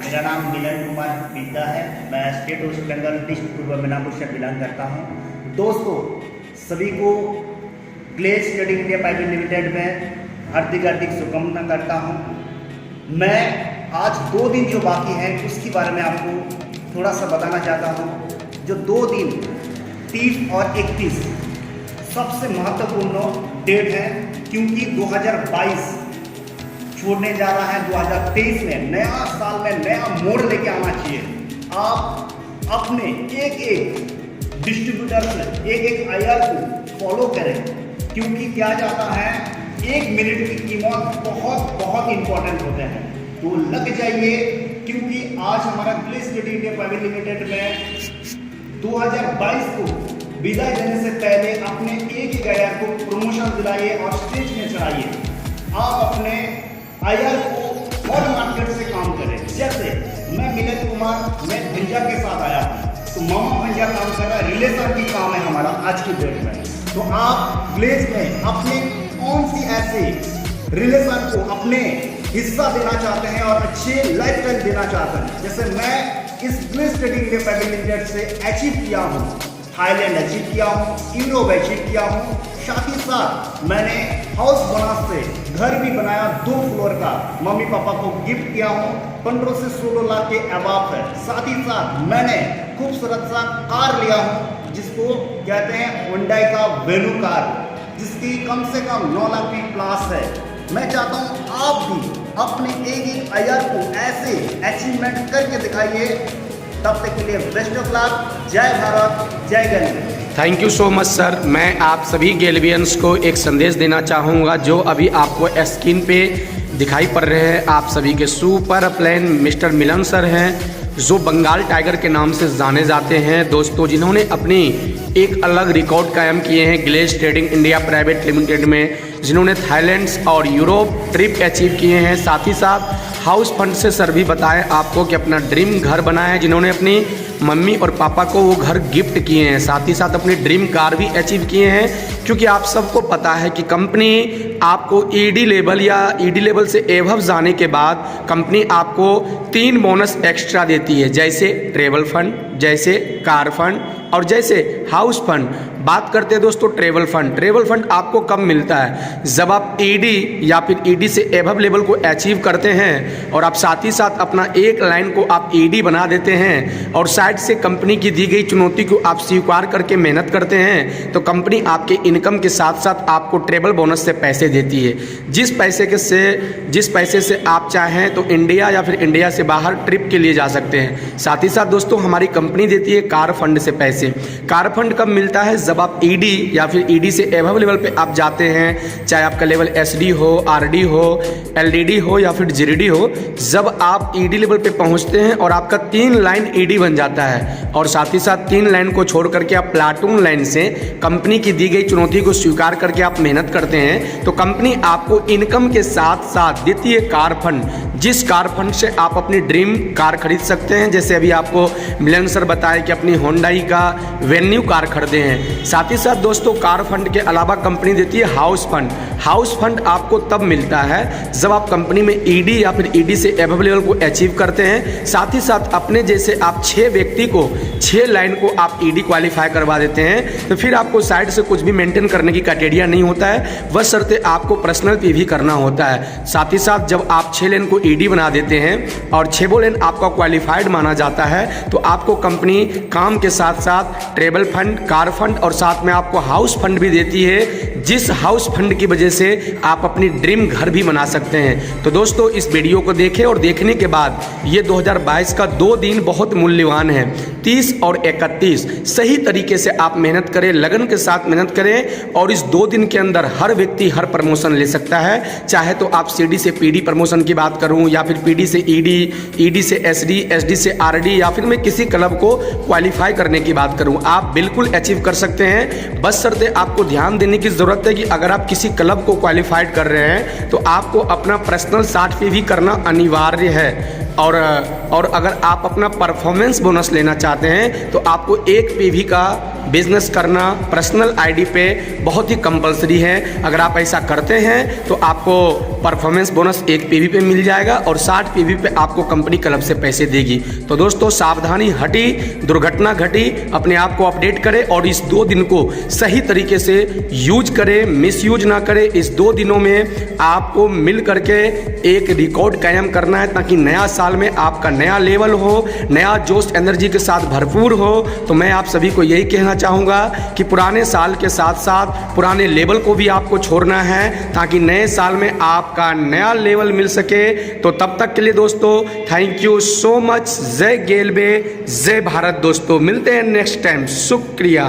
मेरा नाम मिलन कुमार बिद्दा है। मैं स्टेट वेस्ट बंगाल डिस्ट्रिक्ट पूर्व मिदनापुर से बिलोंग करता हूँ। दोस्तों, सभी को Glaze Trading India Private Limited में हार्दिक शुभकामना करता हूँ। मैं आज 2 दिन जो बाकी हैं उसके बारे में आपको थोड़ा सा बताना चाहता हूँ। जो 2 दिन 30 और 31 सबसे महत्वपूर्ण डेट है, क्योंकि 2022 छोड़ने जा रहा है। 2023 में नया साल में नया मोड़ लेके आना चाहिए। आप अपने एक डिस्ट्रीब्यूटर से एक आईआर को फॉलो करें, क्योंकि क्या जाता है 1 मिनट की कीमत बहुत इंपॉर्टेंट होते हैं। तो लग जाइए, क्योंकि आज हमारा Glaze Trading India Private Limited में 2022 को विदाई देने से पहले अपने एक आईआर को प्रमोशन दिलाइए और स्टेज में चढ़ाइए। आप अपने आईआर को और मार्केट से काम करें। जैसे मैं मिलन कुमार, मैं भंजा के साथ आया, तो मामा भंजा काम कर रहा है, रिलेशन की काम है हमारा आज की डेट में। तो आप ग्लेज में अपने कौन सी ऐसे रिलेशन को अपने हिस्सा देना चाहते हैं और अच्छे लाइफस्टाइल देना चाहते हैं। जैसे मैं इस Glaze Trading India Private Limited से अचीव किया हूँ, थाईलैंड अचीव किया हूँ, यूरोप अचीव किया हूँ। साथ ही साथ मैंने हाउस बोनस से घर भी बनाया 2 फ्लोर का, मम्मी पापा को गिफ्ट किया हूँ। 15 से 16 लाख के अबाव है। साथ ही साथ मैंने खूबसूरत सा कार लिया हूँ, जिसको कहते हैं हुंडई का वेन्यू कार, जिसकी कम से कम 9 लाख की प्लस है। मैं चाहता हूँ आप भी अपने एक आईआर को ऐसे अचीवमेंट करके दिखाइए। तब तक के लिए बेस्ट ऑफ लक। जय भारत, जय Ganesh. Thank you so much sir. मैं आप सभी गैल्वियंस को एक संदेश देना चाहूँगा, जो अभी आपको स्क्रीन पे दिखाई पड़ रहे हैं। आप सभी के सुपर प्लेन मिस्टर मिलन सर हैं, जो बंगाल टाइगर के नाम से जाने जाते हैं दोस्तों, जिन्होंने अपनी एक अलग रिकॉर्ड कायम किए हैं Glaze Trading India Private Limited में, जिन्होंने थाईलैंड और यूरोप ट्रिप अचीव किए हैं। साथ ही साथ हाउस फंड से सर भी बताएं आपको कि अपना ड्रीम घर बनाया है, जिन्होंने अपनी मम्मी और पापा को वो घर गिफ्ट किए हैं। साथ ही साथ अपनी ड्रीम कार भी अचीव किए हैं, क्योंकि आप सबको पता है कि कंपनी आपको ईडी लेवल या ईडी लेवल से एवव जाने के बाद कंपनी आपको 3 बोनस एक्स्ट्रा देती है, जैसे ट्रेवल फंड, जैसे कार फंड और जैसे हाउस फंड। बात करते हैं दोस्तों ट्रेवल फंड। ट्रेवल फंड आपको कब मिलता है? जब आप ईडी या फिर ईडी से एवव लेवल को अचीव करते हैं और आप साथ ही साथ अपना एक लाइन को आप ईडी बना देते हैं और साइड से कंपनी की दी गई चुनौती को आप स्वीकार करके मेहनत करते हैं, तो कंपनी आपके इनकम के साथ साथ आपको ट्रेवल बोनस से पैसे देती है। जिस पैसे से आप चाहें तो इंडिया या फिर इंडिया से बाहर ट्रिप के लिए जा सकते हैं। साथ ही साथ दोस्तों हमारी कंपनी देती है कार फंड से पैसे। कार फंड कब मिलता है? जब आप ईडी या फिर ईडी से एवव लेवल पे आप जाते हैं, चाहे आपका लेवल एसडी हो, आरडी हो, एलडीडी हो या फिर जीडी हो। जब आप ईडी लेवल पे पहुंचते हैं और आपका 3 लाइन ईडी बन जाता है और साथ ही साथ 3 लाइन को छोड़ करके आप प्लाटून लाइन से कंपनी की दी गई चुनौती को स्वीकार करके आप मेहनत करते हैं, तो कंपनी आपको इनकम के साथ साथ देती है कार फंड, जिस कार फंड से आप अपनी ड्रीम कार खरीद सकते हैं। जैसे अभी आपको मिलन सर बताए कि अपनी हुंडई का वेन्यू कार खरीदे हैं। साथ ही साथ दोस्तों कार फंड के अलावा कंपनी देती है हाउस फंड। हाउस फंड आपको तब मिलता है जब आप कंपनी में ईडी या फिर ईडी से एवव लेवल को अचीव करते हैं। साथ ही साथ अपने जैसे आप 6 व्यक्ति को 6 लाइन को आप ईडी क्वालिफाई करवा देते हैं, तो फिर आपको साइड से कुछ भी मेंटेन करने की क्राइटेरिया नहीं होता है, बस शर्ते आपको पर्सनल पे भी करना होता है। साथ ही साथ जब आप 6 लाइन को ईडी बना देते हैं और 6 लाइन आपका क्वालिफाइड माना जाता है, तो आपको कंपनी काम के साथ साथ ट्रेवल फंड, कार फंड और साथ में आपको हाउस फंड भी देती है, जिस हाउस फंड की वजह से आप अपनी ड्रीम घर भी बना सकते हैं। तो दोस्तों इस वीडियो को देखें और देखने के बाद ये 2022 का 2 दिन बहुत मूल्यवान है। 30 और 31 सही तरीके से आप मेहनत करें, लगन के साथ मेहनत करें और इस 2 दिन के अंदर हर व्यक्ति हर प्रमोशन ले सकता है। चाहे तो आप सीडी से पीडी प्रमोशन की बात करूं या फिर पीडी से ईडी, ईडी से एसडी, एसडी से आरडी या फिर मैं किसी क्लब को क्वालिफाई करने की बात करूं, आप बिल्कुल अचीव कर सकते हैं। बस शर्ते आपको ध्यान देने की जरूरत है कि अगर आप किसी क्लब को क्वालिफाइड कर रहे हैं तो आपको अपना पर्सनल 60 पे भी करना अनिवार्य है। और अगर आप अपना परफॉर्मेंस बोनस लेना चाहते हैं तो आपको 1 पीवी का बिजनेस करना पर्सनल आईडी पे बहुत ही कंपलसरी है। अगर आप ऐसा करते हैं तो आपको परफॉर्मेंस बोनस 1 पीवी पे मिल जाएगा और 60 पीवी पे आपको कंपनी क्लब से पैसे देगी। तो दोस्तों सावधानी हटी, दुर्घटना घटी, अपने आप को अपडेट करें और इस 2 दिन को सही तरीके से यूज करें, मिसयूज ना करें। इस 2 दिनों में आपको मिल करके एक रिकॉर्ड कायम करना है ताकि नया साल में आपका नया लेवल हो, नया जोश एनर्जी के साथ भरपूर हो। तो मैं आप सभी को यही कहना चाहूँगा कि पुराने साल के साथ साथ पुराने लेवल को भी आपको छोड़ना है ताकि नए साल में आपका नया लेवल मिल सके। तो तब तक के लिए दोस्तों थैंक यू सो मच। जय गेलबे, जय भारत दोस्तों, मिलते हैं नेक्स्ट टाइम, शुक्रिया।